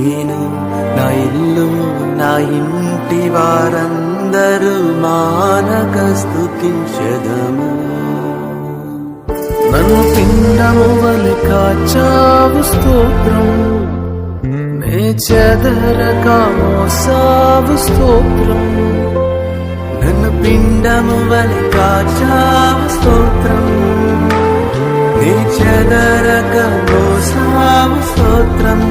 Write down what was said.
నేను నా ఇల్లు నా ఇంటి వారందరూ మానక స్తుతించెదము. నన్ను పిండము వలె కాచావు స్తోత్రం, నే చెదరక మోసావు స్తోత్రం. నన్ను పిండము వలె కాచావు స్తోత్రం, నీ చెదరక మోసావు స్తోత్రం.